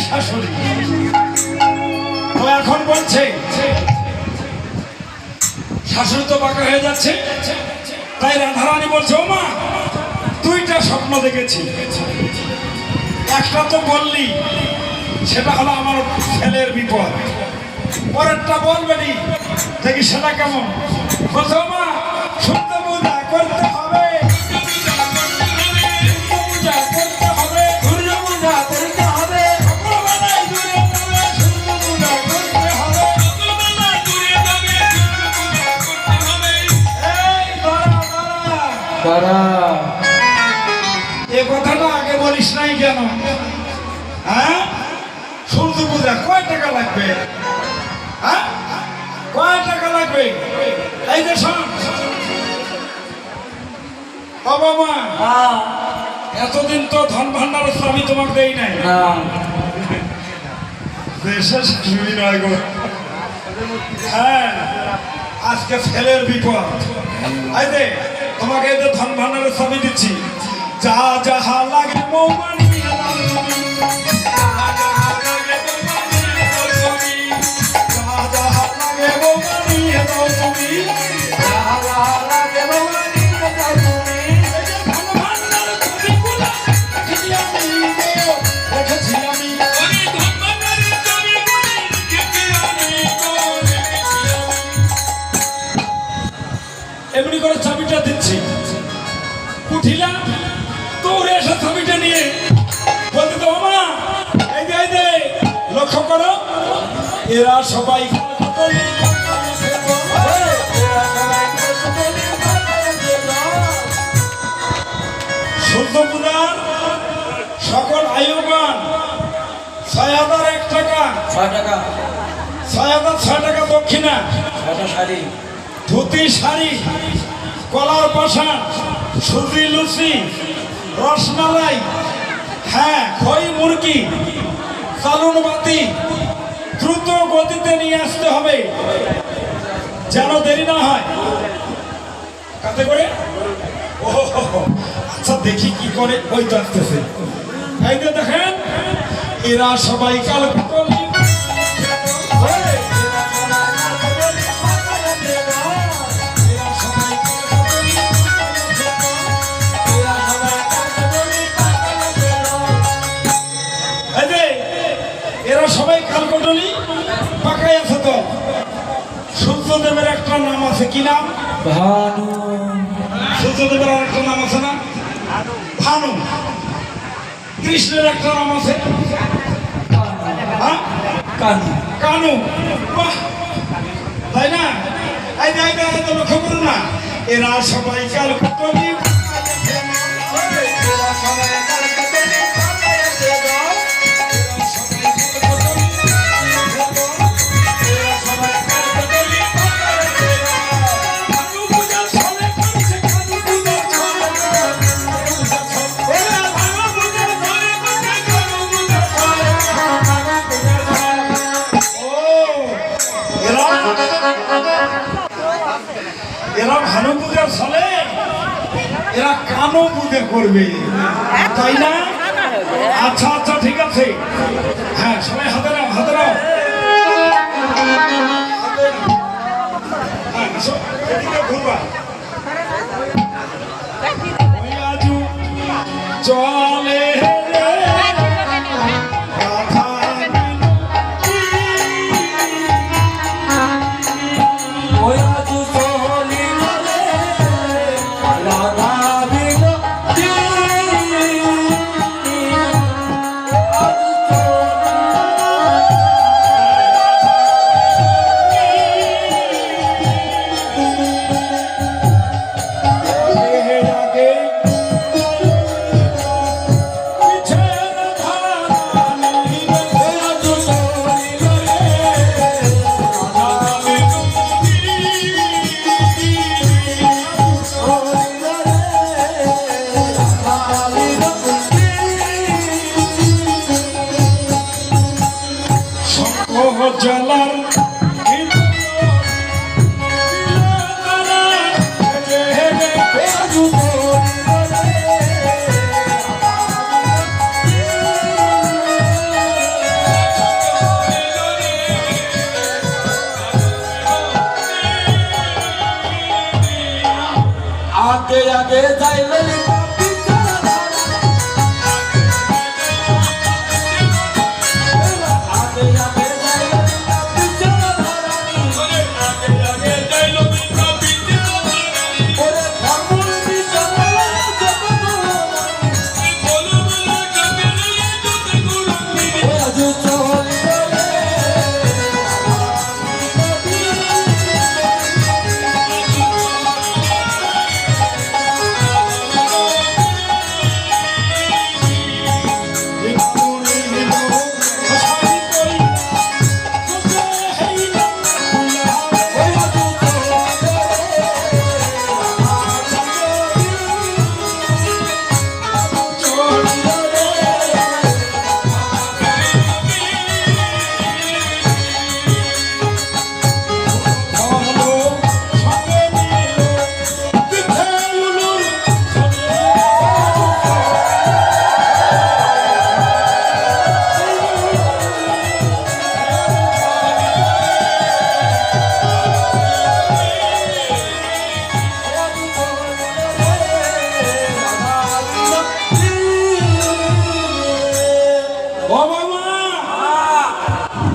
শাশুড়ি তো এখন বলছে শাশুড়ি তো বাঁকা হয়ে যাচ্ছে, তাই রাধারানী বলছে ও মা দুইটা স্বপ্ন দেখেছি, একটা তো বললি সেটা হলো আমার ছেলের বিপদ, পরেরটা বলবেনি দেখি সেটা কেমন। বলছে ও মা শুনতে পূজা করতে হবে, এ কথাটা আগে বলিস নাই কেন? হ্যাঁ সূর্য পূজা কয় টাকা লাগবে? হ্যাঁ কয় টাকা লাগবে? এই যে শোন বাবা, এতদিন তো ধন ভান্ডার আমি তোমাকে দেই নাই, দেশের শাশুড়ি নয় গো। হ্যাঁ আজকে ছেলের বিপদ, এই যে তোমাকে এই যে ধন ভান্ডারের ছবি দিচ্ছি, যা যাহা লাগে মৌমানি এমনি করে চাবিটা দিচ্ছি, উঠিলাম দৌড়ে এসে চাবিটা নিয়ে বলতে তো মা এই যে লক্ষ্য করো এরা সবাই সূর্য পূজার সকল আয়ুবান ৬,০০০ টাকা, ৬,০০০ টাকা দক্ষিণা, ধুতি শাড়ি, কলার পাশা, সুজি লুচি, রসমালাই, হ্যাঁ খই মুরগি, চালুন বাতি দ্রুত গতিতে নিয়ে আসতে হবে যেন দেরি না হয়। কাতে করে ও আচ্ছা দেখি কি করে, ওই তো আসতেছে। এই যে দেখেন এরা সবাই কাল সবাই কালকটলি পাকাই আছে। তো সূর্যদেবের একটা নাম আছে, কি নাম? ভানু। সূর্যদেবের আর একটা নাম আছে না? ভানু। কৃষ্ণের একটা নাম আছে কানু। বাহ তাই না? এই যে লক্ষ্য করুন না, এরা সবাই কালকটলি এরা ভানু পূজার চলে, এরা কানো পূজা করবে তাই না? আচ্ছা আচ্ছা ঠিক আছে, হ্যাঁ সবাই হাতে নাও, হাতে নাও, ঘুরবা চলে জলার যাই ললিতা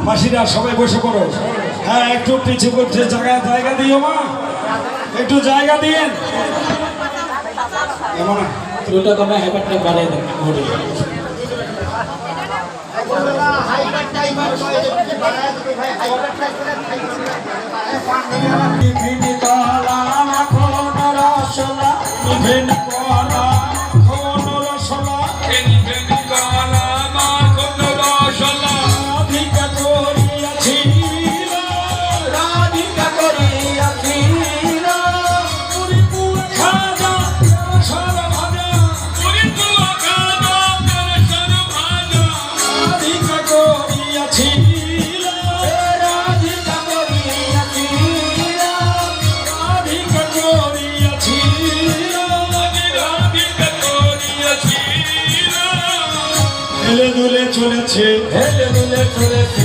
মাসিরা সবাই বসে পড়ো। হ্যাঁ, একটু পিছু করছে, জায়গা দিও মা, একটু জায়গা দিয়েন। এমন দুটো কমে হেপারটা বাড়িয়ে দেন ঘুরে হেলে দুলে চলেছে, হেলে দুলে চলেছে,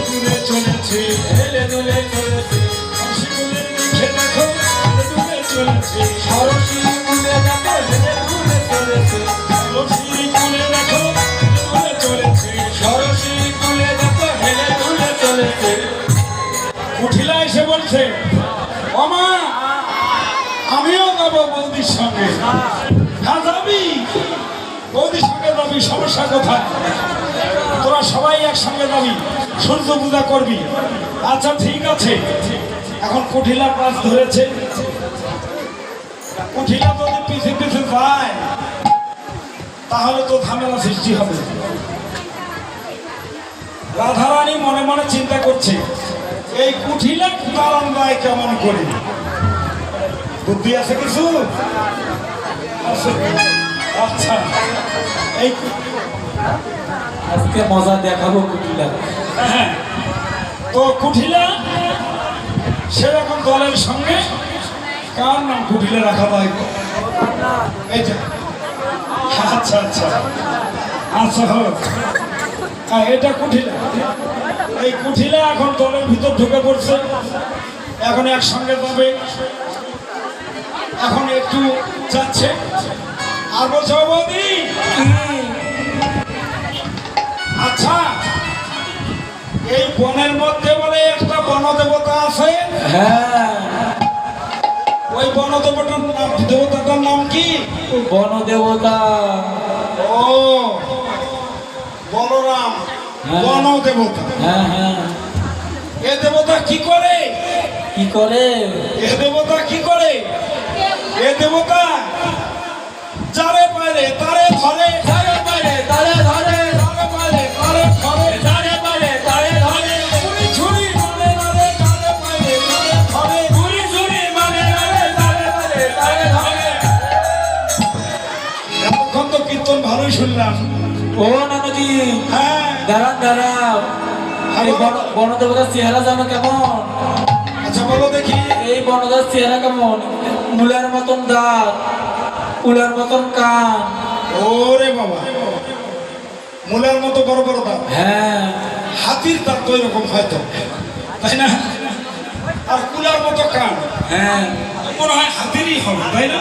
দুলে চলেছে, হেলে দুলে চলেছে, হাসিগুলের মুখে দেখো হেলে দুলে চলেছে, সরসী কুলে দেখো হেলে দুলে চলেছে, সরসী কুলে দেখো হেলে দুলে চলেছে, সরসী কুলে দেখো হেলে দুলে চলেছে। কুঠিলা এসে বলছে, ও মা, আমিও যাবো বৌদির সঙ্গে। হ্যাঁ যাবি, বৌদির সঙ্গে যাবি, সমস্যা কোথায়? তোরা সবাই একসঙ্গে যাবি, সূর্য পূজা করবি। আচ্ছা ঠিক আছে। এখন কুঠিলা পাশ ধরেছে, কুঠিলা যদি পিছে পিছে যায় তাহলে তো ঝামেলা সৃষ্টি হবে। রাধারানী মনে মনে চিন্তা করছে, এই কুঠিলা কারণ দেয় কেমন করে? বুদ্ধি আছে কিছু? আচ্ছা, এই আজকে মজা দেখাবো কুটিলা। হ্যাঁ, তো কুঠিলা সেরকম দলের সঙ্গে কার নাম কুঠিলা রাখা হয়? এইটা। আচ্ছা আচ্ছা আচ্ছা, হোক। এটা কুঠিলা। এই কুঠিলা এখন দলের ভিতর ঢুকে পড়ছে, এখন একসঙ্গে যাবে। এখন একটু যাচ্ছে আর বলছে, ও বৌদি, আচ্ছা এই বনের মধ্যে বলে একটা বনদেবতা আছে। হ্যাঁ, ওই দেবতাটার নাম কি? বন দেবতা। ও বলরাম, হ্যাঁ। বন দেবতা। হ্যাঁ হ্যাঁ, এ দেবতা কি করে? কি করে? এ দেবতা কি করে? এ দেবতা যারে পারে তারে ধরে, তারে পারে তারে ধরে, যারে পারে তারে ধরে, তারে পারে তারে ধরে, ছুরি ছুরি মানে নারে, যারে পারে তারে ধরে, ঘুরি ঘুরি মানে ধরে, তারে পারে তারে ধরে। এতক্ষণ তো কীর্তন ভালোই শুনলাম। ও নানাজি, হ্যাঁ, দাঁড়ান দাঁড়াও, এই বনদেবতার চেহারা জানো কেমন? আচ্ছা বলো দেখি। এই বনদেবতার চেহারা কেমন? মূলার মতন দাঁত, কুলার মতন কান। ওরে বাবা, মূলার মতো বড় বড় দাঁত। হ্যাঁ, হাতির দাঁত তো এরকম হয়তো, তাই না? আর কুলার মতো কান, হ্যাঁ, মনে হয় হাতিরই হবে, তাই না?